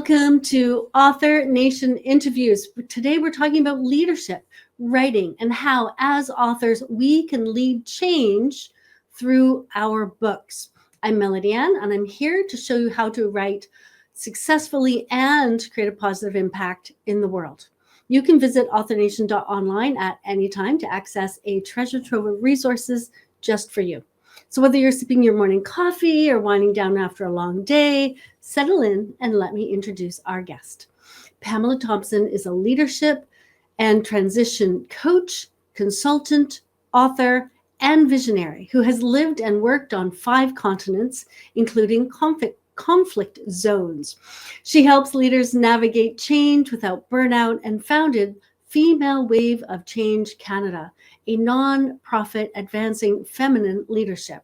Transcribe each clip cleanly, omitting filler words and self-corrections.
Welcome to Author Nation Interviews. Today we're talking about leadership, writing, and how as authors we can lead change through our books. I'm Melody Ann, and I'm here to show you how to write successfully and create a positive impact in the world. You can visit authornation.online at any time to access a treasure trove of resources just for you. So whether you're sipping your morning coffee or winding down after a long day, settle in and let me introduce our guest. Pamela Thompson is a leadership and transition coach, consultant, author, and visionary who has lived and worked on 5 continents, including conflict zones. She helps leaders navigate change without burnout and founded Female Wave of Change Canada, a non-profit advancing feminine leadership.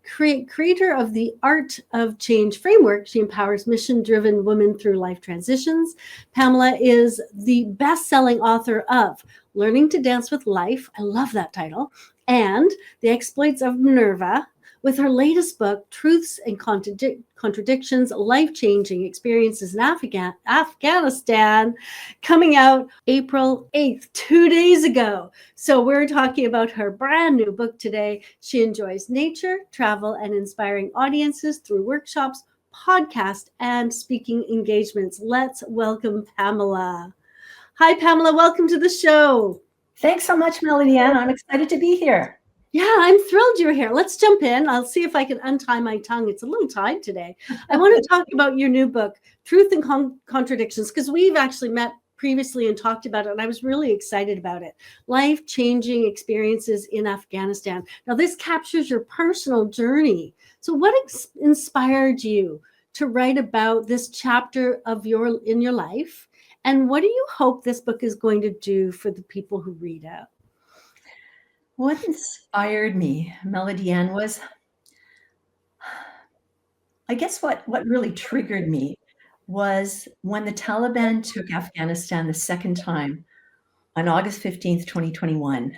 Creator of the Art of Change framework, she empowers mission-driven women through life transitions. Pamela is the best-selling author of Learning to Dance with Life, I love that title, and The Exploits of Minerva, with her latest book, Truths and Contradictions, Life-Changing Experiences in Afghanistan, coming out April 8th, 2 days ago. So we're talking about her brand new book today. She enjoys nature, travel, and inspiring audiences through workshops, podcasts, and speaking engagements. Let's welcome Pamela. Hi, Pamela. Welcome to the show. Thanks so much, Melody Ann. I'm excited to be here. Yeah, I'm thrilled you're here. Let's jump in. I'll see if I can untie my tongue. It's a little tied today. I want to talk about your new book, Truth and Contradictions, because we've actually met previously and talked about it, and I was really excited about it. Life-changing experiences in Afghanistan. Now, this captures your personal journey. So what inspired you to write about this chapter of in your life? And what do you hope this book is going to do for the people who read it? What inspired me, Melody Ann, was, I guess what really triggered me was when the Taliban took Afghanistan the second time on August 15th, 2021.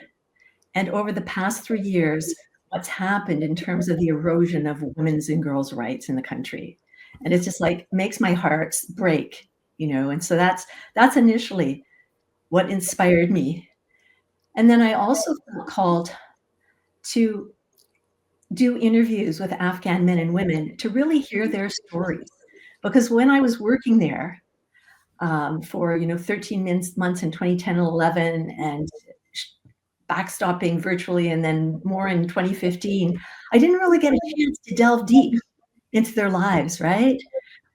And over the past 3 years, what's happened in terms of the erosion of women's and girls' rights in the country. And it's just like makes my heart break, and so that's initially what inspired me. And then I also felt called to do interviews with Afghan men and women to really hear their stories. Because when I was working there for 13 months in 2010 and 11 and backstopping virtually and then more in 2015, I didn't really get a chance to delve deep into their lives, right?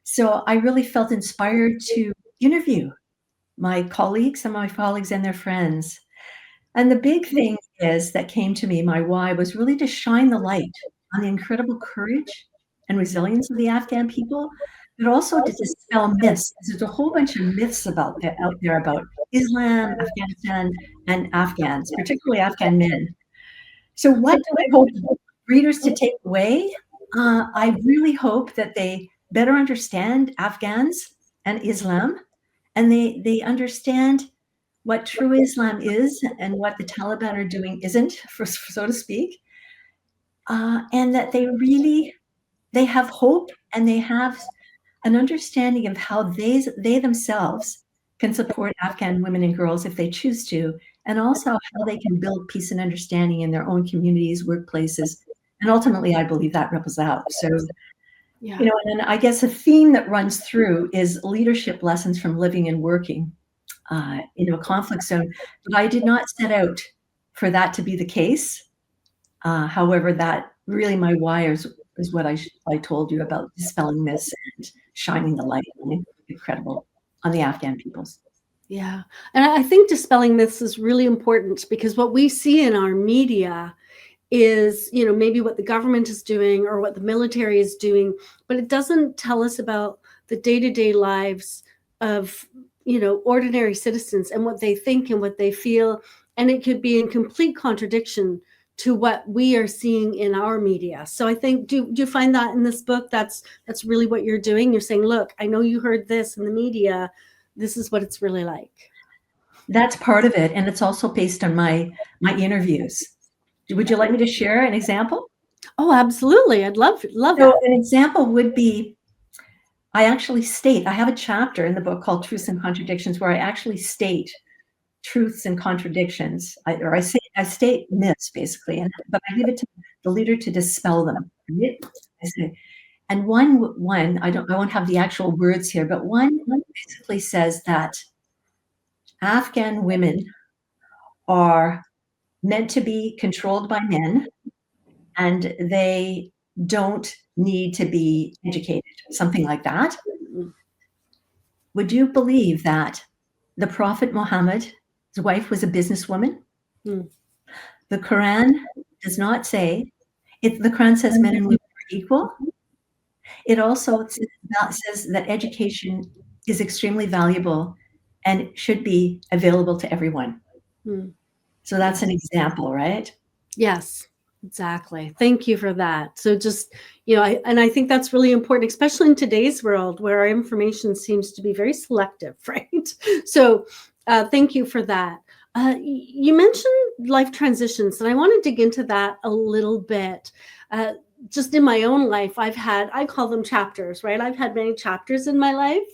So I really felt inspired to interview my colleagues, some of my colleagues and their friends. And the big thing that came to me, my why, was really to shine the light on the incredible courage and resilience of the Afghan people, but also to dispel myths. There's a whole bunch of myths out there about Islam, Afghanistan, and Afghans, particularly Afghan men. So what do I hope readers to take away? I really hope that they better understand Afghans and Islam, and they understand what true Islam is and what the Taliban are doing isn't, so to speak, and that they have hope and they have an understanding of how they themselves can support Afghan women and girls if they choose to, and also how they can build peace and understanding in their own communities, workplaces, and ultimately, I believe that ripples out. So, Yeah. And I guess a theme that runs through is leadership lessons from living and working in a conflict zone. But I did not set out for that to be the case. However, that really my why is what I told you about dispelling myths and shining the light on incredible on the Afghan peoples. Yeah. And I think dispelling myths is really important because what we see in our media is, maybe what the government is doing or what the military is doing, but it doesn't tell us about the day-to-day lives of ordinary citizens and what they think and what they feel. And it could be in complete contradiction to what we are seeing in our media. So I think, do you find that in this book, that's really what you're doing? You're saying, look, I know you heard this in the media. This is what it's really like. That's part of it. And it's also based on my interviews. Would you like me to share an example? Oh, absolutely. I'd love So that. an example would be I actually state, I have a chapter in the book called Truths and Contradictions where I actually state truths and contradictions. I state myths basically, but I leave it to the leader to dispel them. Right? I say, and one I won't have the actual words here, but one basically says that Afghan women are meant to be controlled by men, and they don't need to be educated, something like that. Would you believe that the Prophet Muhammad, his wife was a businesswoman? Mm. The Quran does not say it. The Quran says men and women are equal. It also says that education is extremely valuable and should be available to everyone. Mm. So that's an example, right? Yes, exactly. Thank you for that. So just, I think that's really important, especially in today's world where our information seems to be very selective, right? So thank you for that. You mentioned life transitions, and I want to dig into that a little bit. Just in my own life, I call them chapters, right? I've had many chapters in my life.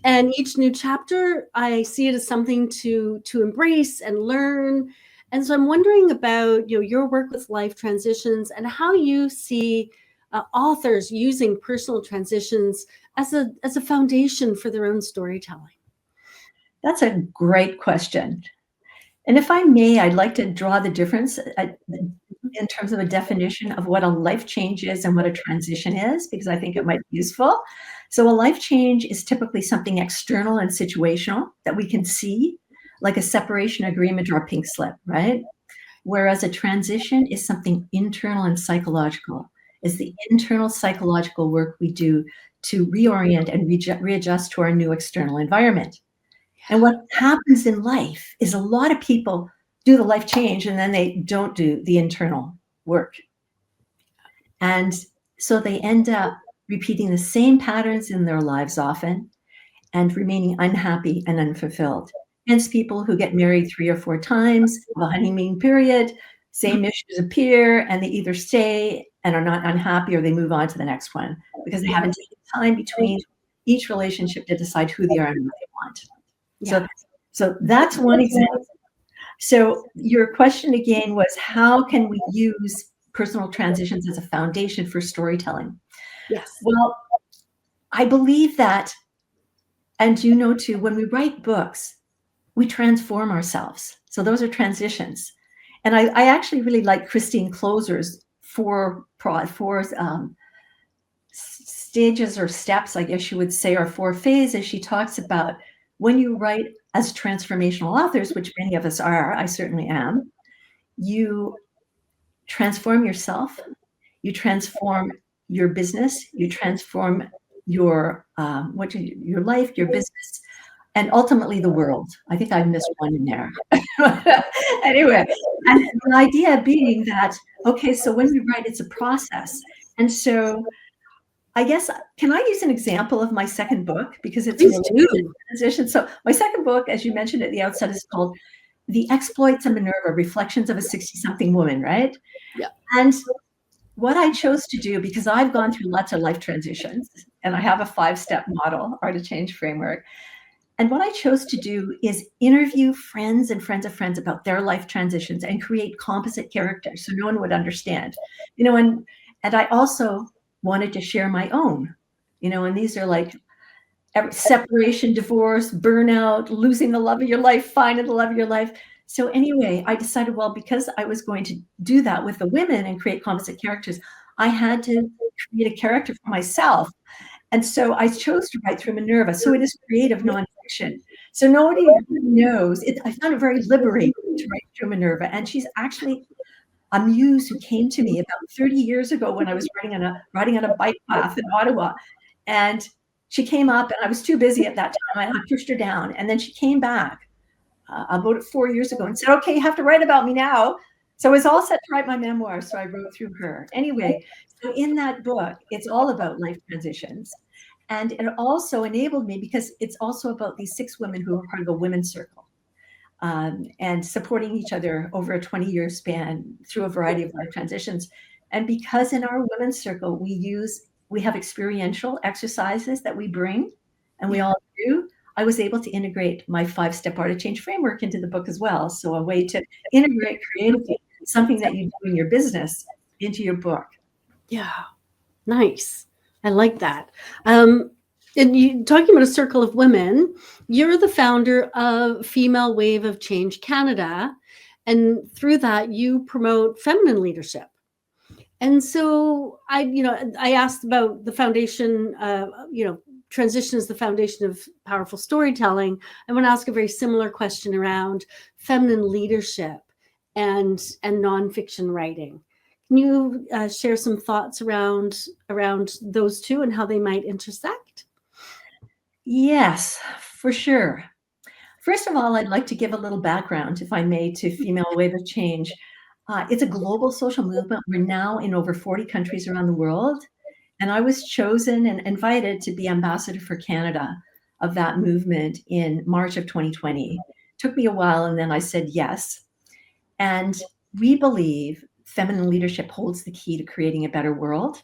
And each new chapter, I see it as something to embrace and learn. And so I'm wondering about your work with life transitions and how you see authors using personal transitions as a foundation for their own storytelling. That's a great question. And if I may, I'd like to draw the difference in terms of a definition of what a life change is and what a transition is, because I think it might be useful. So a life change is typically something external and situational that we can see, like a separation agreement or a pink slip, right? Whereas a transition is something internal and psychological. It's the internal psychological work we do to reorient and readjust to our new external environment. And what happens in life is a lot of people do the life change and then they don't do the internal work. And so they end up repeating the same patterns in their lives often and remaining unhappy and unfulfilled. Hence, people who get married 3 or 4 times, have a honeymoon period, same issues appear, and they either stay and are not unhappy or they move on to the next one because they haven't taken time between each relationship to decide who they are and what they want. Yeah. So that's one example. So your question again was, how can we use personal transitions as a foundation for storytelling? Yes. Well, I believe that, and too, when we write books, we transform ourselves. So those are transitions. And I actually really like Christine Closer's four stages or steps, I guess you would say, or 4 phases. She talks about when you write as transformational authors, which many of us are, I certainly am, you transform yourself, you transform your business, you transform your your life, your business, and ultimately the world. I think I missed one in there. Anyway, and the idea being that, okay, so when we write, it's a process. And so I guess, can I use an example of my second book? Because it's Please related do. to transition. So my second book, as you mentioned at the outset, is called The Exploits of Minerva, Reflections of a 60-something Woman, right? Yeah. And what I chose to do, because I've gone through lots of life transitions, and I have a 5-step model, Art of Change framework. And what I chose to do is interview friends and friends of friends about their life transitions and create composite characters so no one would understand. And I also wanted to share my own, and these are like separation, divorce, burnout, losing the love of your life, finding the love of your life. So anyway, I decided, well, because I was going to do that with the women and create composite characters, I had to create a character for myself. And so I chose to write through Minerva. So it is creative nonfiction. So nobody knows. I found it very liberating to write through Minerva. And she's actually a muse who came to me about 30 years ago when I was riding on a bike path in Ottawa. And she came up, and I was too busy at that time. I pushed her down. And then she came back about 4 years ago and said, okay, you have to write about me now. So I was all set to write my memoir. So I wrote through her. Anyway, so in that book, it's all about life transitions. And it also enabled me because it's also about these 6 women who are part of a women's circle. And supporting each other over a 20-year span through a variety of life transitions. And because in our women's circle, we use we have experiential exercises that we bring, and we Yeah. all do. I was able to integrate my 5-step Art of Change framework into the book as well. So a way to integrate creatively something that you do in your business into your book. Yeah. Nice. I like that. And you talking about a circle of women, you're the founder of Female Wave of Change Canada. And through that, you promote feminine leadership. And so I asked about the foundation, transition is the foundation of powerful storytelling. I want to ask a very similar question around feminine leadership and nonfiction writing. Can you share some thoughts around those two and how they might intersect? Yes, for sure. First of all, I'd like to give a little background, if I may, to Female Wave of Change. It's a global social movement. We're now in over 40 countries around the world. And I was chosen and invited to be ambassador for Canada of that movement in March of 2020. Took me a while, and then I said yes. And we believe feminine leadership holds the key to creating a better world,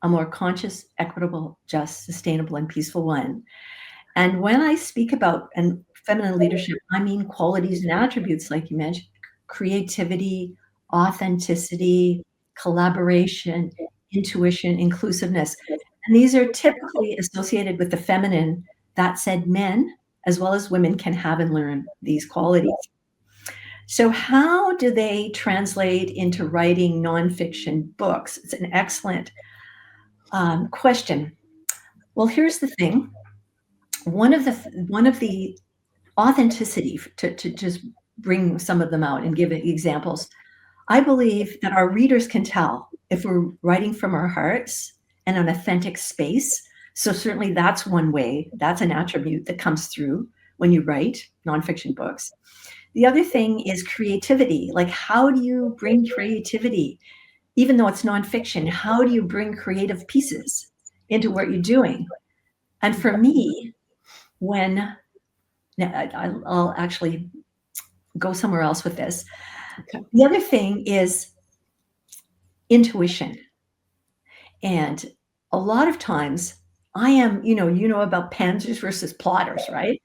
a more conscious, equitable, just, sustainable, and peaceful one. And when I speak about feminine leadership, I mean qualities and attributes, like you mentioned, creativity, authenticity, collaboration, intuition, inclusiveness. And these are typically associated with the feminine. That said, men as well as women can have and learn these qualities. So how do they translate into writing nonfiction books? It's an excellent question. Well, here's the thing. One of the authenticity, to just bring some of them out and give examples, I believe that our readers can tell if we're writing from our hearts and an authentic space. So certainly that's one way, that's an attribute that comes through when you write nonfiction books. The other thing is creativity. Like, how do you bring creativity? Even though it's nonfiction, how do you bring creative pieces into what you're doing? And for me, I'll actually go somewhere else with this. Okay. The other thing is intuition. And a lot of times I am, about pantsers versus plotters, right?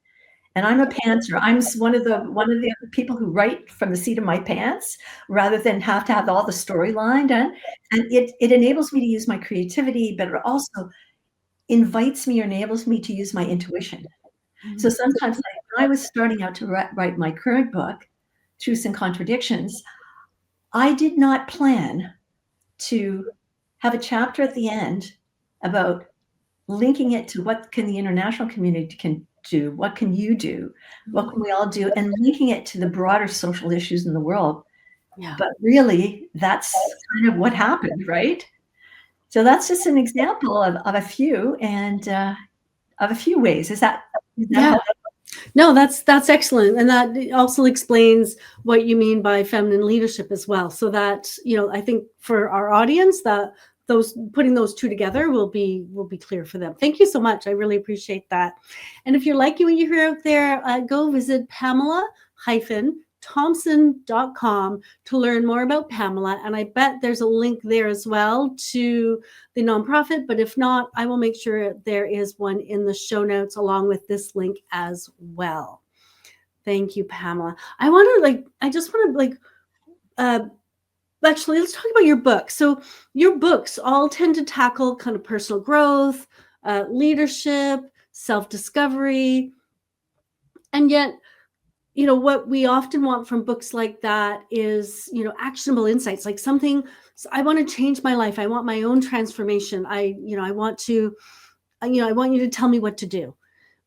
And I'm a pantser. I'm one of the people who write from the seat of my pants rather than have to have all the storyline done. And it enables me to use my creativity, but it also invites me or enables me to use my intuition. So sometimes, like, when I was starting out to write my current book, Truths and Contradictions, I did not plan to have a chapter at the end about linking it to what can the international community can do, what can you do, what can we all do, and linking it to the broader social issues in the world. Yeah. But really, that's kind of what happened, right? So that's just an example of a few, and of a few ways. Is that helpful? No, that's excellent. And that also explains what you mean by feminine leadership as well. So that, I think for our audience, that putting those two together will be clear for them. Thank you so much. I really appreciate that. And if you're liking what you hear out there, go visit Pamela-Thompson.com to learn more about Pamela. And I bet there's a link there as well to the nonprofit. But if not, I will make sure there is one in the show notes along with this link as well. Thank you, Pamela. Actually, let's talk about your book. So your books all tend to tackle kind of personal growth, leadership, self-discovery. And yet, what we often want from books like that is, actionable insights, like something, I want to change my life. I want my own transformation. I want you to tell me what to do.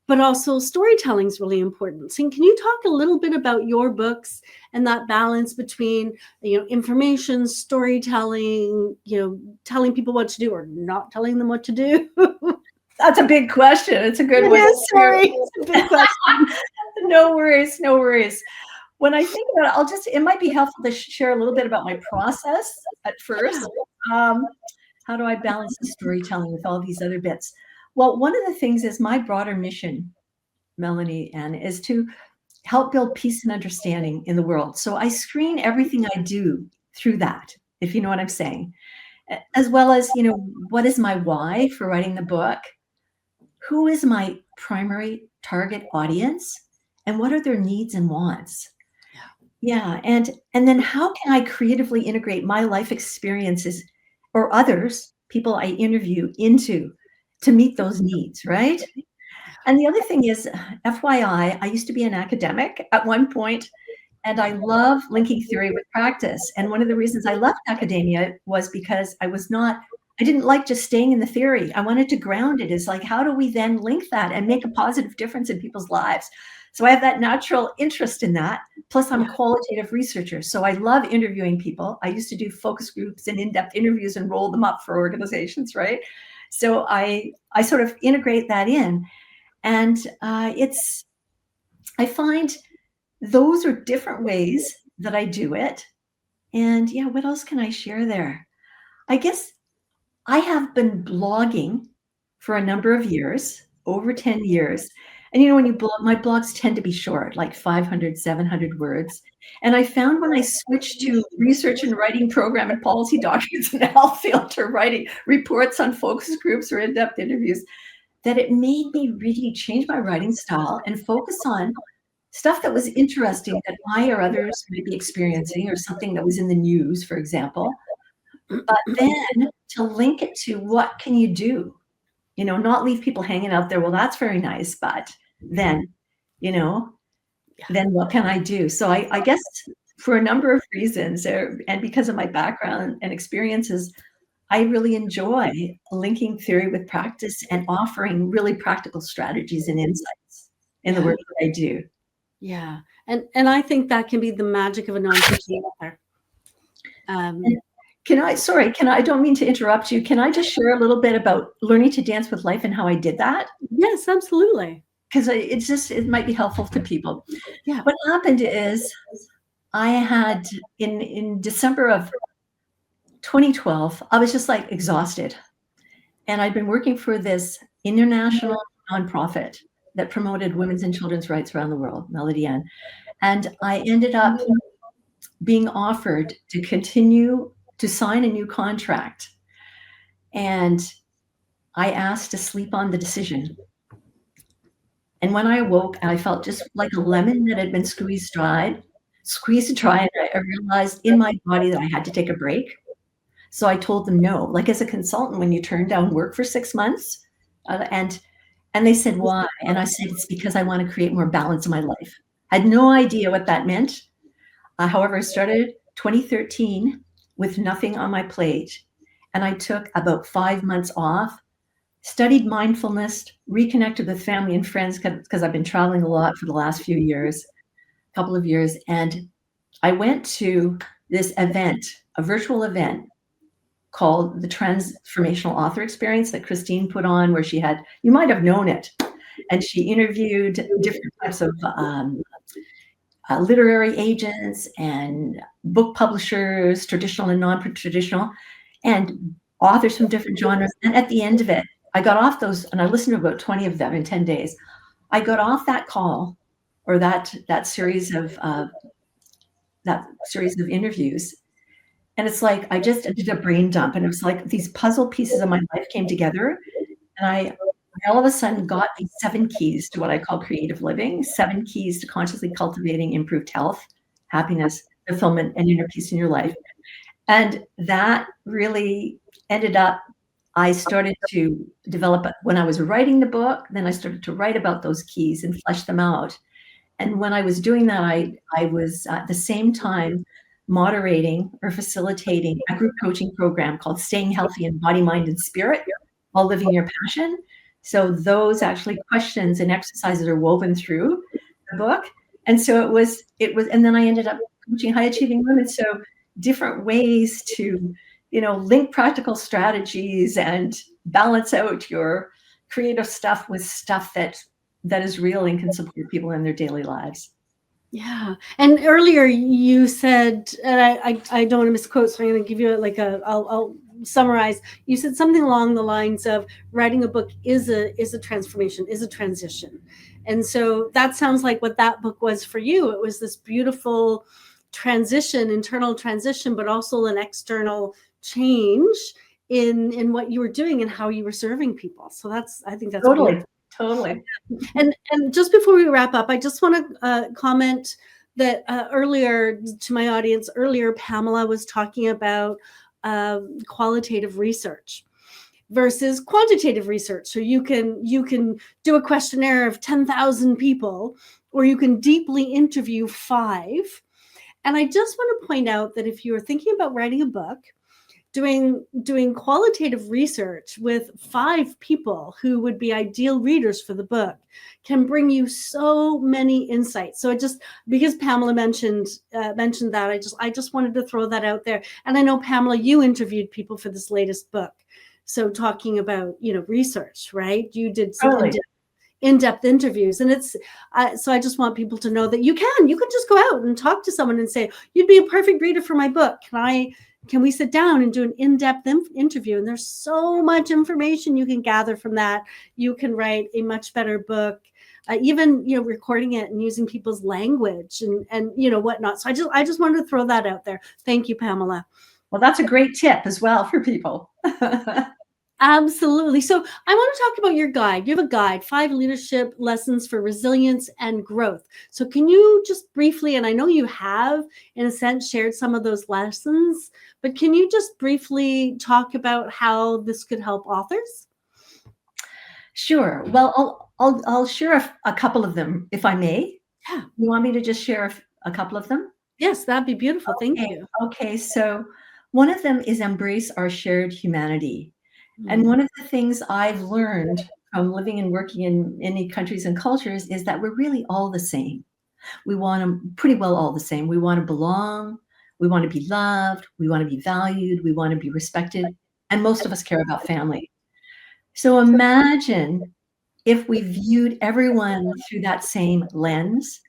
But also storytelling is really important. So can you talk a little bit about your books and that balance between, information, storytelling, telling people what to do or not telling them what to do? That's a big question. It's a good one. Sorry, it's a big question. No worries. When I think about it, it might be helpful to share a little bit about my process at first. How do I balance the storytelling with all these other bits? Well, one of the things is my broader mission, Melanie, and is to help build peace and understanding in the world. So I screen everything I do through that, if you know what I'm saying. as well as, what is my why for writing the book? Who is my primary target audience? And what are their needs and wants? Yeah, and then how can I creatively integrate my life experiences or others, people I interview, into to meet those needs, right? And the other thing is, FYI, I used to be an academic at one point, and I love linking theory with practice. And one of the reasons I left academia was because I didn't like just staying in the theory. I wanted to ground it. It's like, how do we then link that and make a positive difference in people's lives? So I have that natural interest in that. Plus, I'm a qualitative researcher. So I love interviewing people. I used to do focus groups and in-depth interviews and roll them up for organizations, right? So I sort of integrate that in. And I find those are different ways that I do it. And yeah, what else can I share there? I guess I have been blogging for a number of years, over 10 years. And when you blog, my blogs tend to be short, like 500, 700 words. And I found when I switched to research and writing program and policy documents and health field to writing reports on focus groups or in-depth interviews, that it made me really change my writing style and focus on stuff that was interesting that I or others might be experiencing, or something that was in the news, for example. But then to link it to what can you do? Not leave people hanging out there. Well, that's very nice, but then, then what can I do? So I guess for a number of reasons, and because of my background and experiences, I really enjoy linking theory with practice and offering really practical strategies and insights in the work that I do. Yeah. And I think that can be the magic of a nonfiction author. I don't mean to interrupt you. Can I just share a little bit about learning to dance with life and how I did that? Yes, absolutely. Because it might be helpful to people. Yeah. What happened is I had in December of 2012, I was just like exhausted. And I'd been working for this international nonprofit that promoted women's and children's rights around the world, Melody Ann. And I ended up being offered to continue to sign a new contract. And I asked to sleep on the decision. And when I awoke, I felt just like a lemon that had been squeezed dry. And I realized in my body that I had to take a break. So I told them no. Like as a consultant, when you turn down work for 6 months, and they said, why? And I said, it's because I want to create more balance in my life. I had no idea what that meant. However, I started 2013 with nothing on my plate. And I took about 5 months off, studied mindfulness, reconnected with family and friends because I've been traveling a lot for the last couple of years. And I went to this event, a virtual event called the Transformational Author Experience that Christine put on, where you might have known it. And she interviewed different types of literary agents and book publishers, traditional and non-traditional, and authors from different genres. And at the end of it, I got off those, and I listened to about 20 of them in 10 days. I got off that call, or that series of interviews, and it's like I just did a brain dump, and it was like these puzzle pieces of my life came together, and I all of a sudden got these 7 keys to what I call creative living, 7 keys to consciously cultivating improved health, happiness, fulfillment, and inner peace in your life. And that really ended up, I started to develop when I was writing the book, then I started to write about those keys and flesh them out. And when I was doing that, I was at the same time moderating or facilitating a group coaching program called Staying Healthy in Body, Mind, and Spirit while Living Your Passion. So those actually questions and exercises are woven through the book. And so it was, and then I ended up coaching high achieving women. So different ways to, link practical strategies and balance out your creative stuff with stuff that is real and can support people in their daily lives. Yeah. And earlier you said, and I don't want to misquote, so I'm going to give you I'll summarize. You said something along the lines of writing a book is a transformation, is a transition. And so that sounds like what that book was for you. It was this beautiful transition, internal transition, but also an external change in what you were doing and how you were serving people. So I think that's Totally. beautiful. Totally. And just before we wrap up, I just want to comment that earlier to my audience, earlier Pamela was talking about qualitative research versus quantitative research. So you can do a questionnaire of 10,000 people, or you can deeply interview 5. And I just want to point out that if you are thinking about writing a book, doing qualitative research with 5 people who would be ideal readers for the book can bring you so many insights. So it just, because Pamela mentioned that, I just wanted to throw that out there. And I know, Pamela, you interviewed people for this latest book. So talking about, research, right? You did some Totally. in-depth interviews, and it's so I just want people to know that you can just go out and talk to someone and say, you'd be a perfect reader for my book. Can we sit down and do an in-depth interview? And there's so much information you can gather from that. You can write a much better book, even recording it and using people's language and whatnot. So I just wanted to throw that out there. Thank you, Pamela. Well, that's a great tip as well for people. Absolutely. So I want to talk about your guide. You have a guide, 5 leadership lessons for resilience and growth. So can you just briefly, and I know you have, in a sense, shared some of those lessons, but can you just briefly talk about how this could help authors? Sure. Well, I'll share a couple of them, if I may. Yeah. You want me to just share a couple of them? Yes, that'd be beautiful. Thank you. Okay. So one of them is embrace our shared humanity. And one of the things I've learned from living and working in many countries and cultures is that we're really all the same. We want them pretty well all the same. We want to belong. We want to be loved. We want to be valued. We want to be respected. And most of us care about family. So imagine if we viewed everyone through that same lens,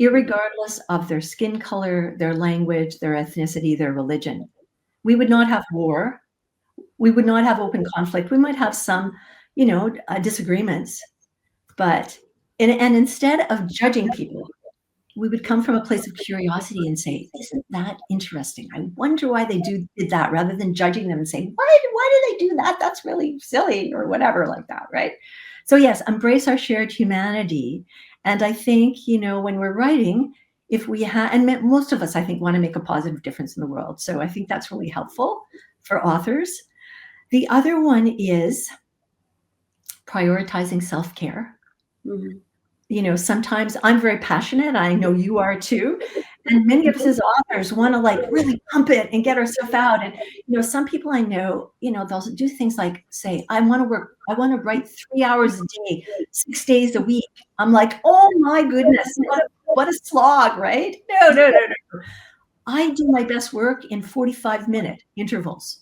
irregardless of their skin color, their language, their ethnicity, their religion. We would not have war. We would not have open conflict. We might have some, disagreements, but instead of judging people, we would come from a place of curiosity and say, "Isn't that interesting? I wonder why they did that," rather than judging them and saying, "Why do they do that? That's really silly," or whatever like that, right? So yes, embrace our shared humanity. And I think when we're writing, if we have, and most of us, I think, want to make a positive difference in the world. So I think that's really helpful for authors. The other one is prioritizing self-care. Mm-hmm. Sometimes I'm very passionate. I know you are too. And many of us as authors want to really pump it and get ourselves out. And, some people I know, they'll do things like say, I want to write 3 hours a day, 6 days a week. I'm like, oh my goodness, what a slog, right? No. I do my best work in 45-minute intervals.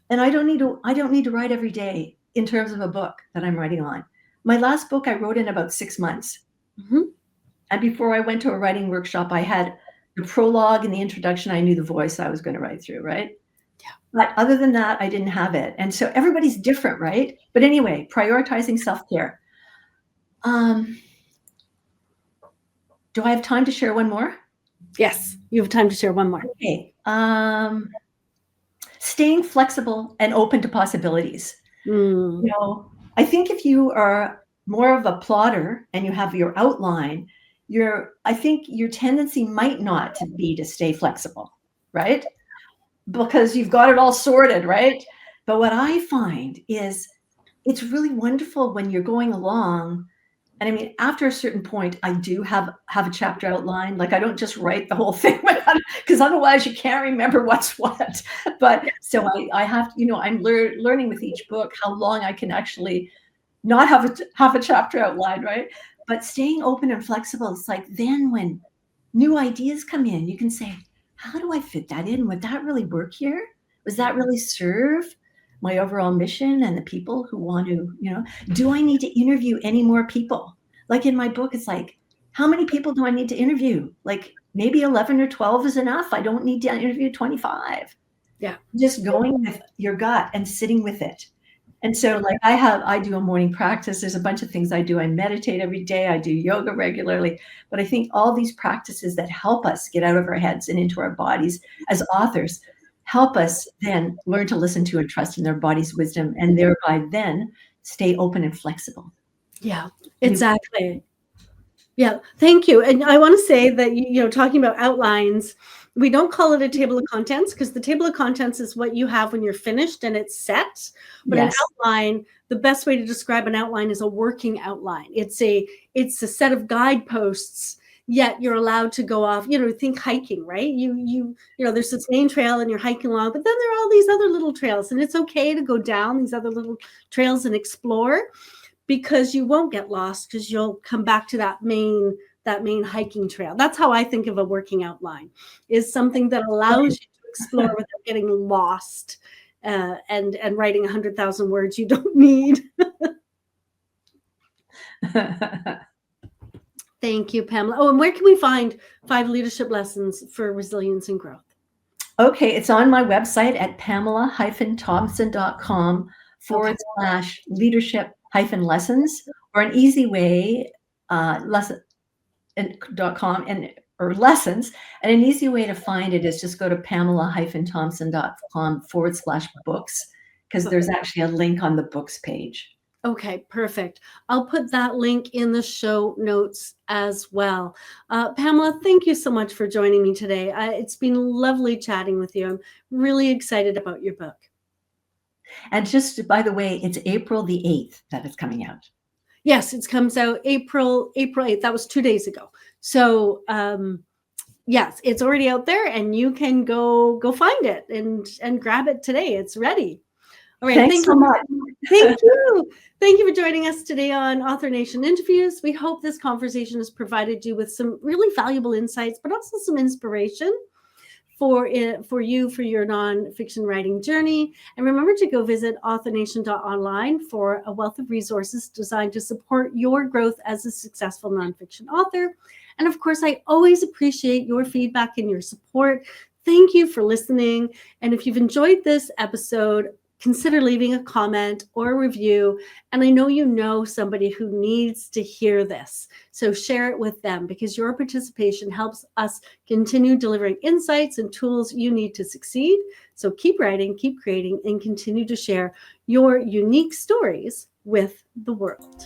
And I don't need to write every day in terms of a book that I'm writing on. My last book I wrote in about 6 months. Mm-hmm. And before I went to a writing workshop, I had the prologue and the introduction. I knew the voice I was going to write through, right? Yeah. But other than that, I didn't have it. And so everybody's different, right? But anyway, prioritizing self-care. Do I have time to share one more? Yes, you have time to share one more. Okay. Staying flexible and open to possibilities. I think if you are more of a plotter and you have your outline, I think your tendency might not be to stay flexible, right? Because you've got it all sorted, right? But what I find is it's really wonderful when you're going along. And I mean, after a certain point, I do have a chapter outline. I don't just write the whole thing because otherwise you can't remember what's what. But so I have, I'm learning with each book how long I can actually not have a chapter outline, right? But staying open and flexible, it's then when new ideas come in, you can say, how do I fit that in? Would that really work here? Does that really serve my overall mission and the people who want to, do I need to interview any more people? In my book, it's how many people do I need to interview? Maybe 11 or 12 is enough. I don't need to interview 25. Yeah. Just going with your gut and sitting with it. And so I do a morning practice. There's a bunch of things I do. I meditate every day. I do yoga regularly. But I think all these practices that help us get out of our heads and into our bodies as authors help us then learn to listen to and trust in their body's wisdom, and thereby then stay open and flexible. Yeah, exactly. Yeah, thank you. And I want to say that, talking about outlines, we don't call it a table of contents because the table of contents is what you have when you're finished and it's set. But an Yes. outline, the best way to describe an outline is a working outline. It's a set of guideposts, yet you're allowed to go off, think hiking, right? There's this main trail and you're hiking along, but then there are all these other little trails, and it's okay to go down these other little trails and explore, because you won't get lost because you'll come back to that main hiking trail. That's how I think of a working outline, is something that allows you to explore without getting lost and writing 100,000 words you don't need. Thank you, Pamela. Oh, and where can we find 5 leadership lessons for resilience and growth? Okay, it's on my website at pamela-thompson.com/leadership-lessons, or an easy way, lesson.com or lessons. And an easy way to find it is just go to pamela-thompson.com/books, because there's actually a link on the books page. Okay, perfect. I'll put that link in the show notes as well. Pamela, thank you so much for joining me today. It's been lovely chatting with you. I'm really excited about your book. And just by the way, it's April the 8th that it's coming out. Yes, it comes out April 8th. That was 2 days ago. So yes, it's already out there, and you can go find it and grab it today. It's ready. All right. Thanks so much. Thank you. Thank you for joining us today on Author Nation Interviews. We hope this conversation has provided you with some really valuable insights, but also some inspiration for your nonfiction writing journey. And remember to go visit authornation.online for a wealth of resources designed to support your growth as a successful nonfiction author. And of course, I always appreciate your feedback and your support. Thank you for listening. And if you've enjoyed this episode, consider leaving a comment or a review. And I know you know somebody who needs to hear this. So share it with them, because your participation helps us continue delivering insights and tools you need to succeed. So keep writing, keep creating, and continue to share your unique stories with the world.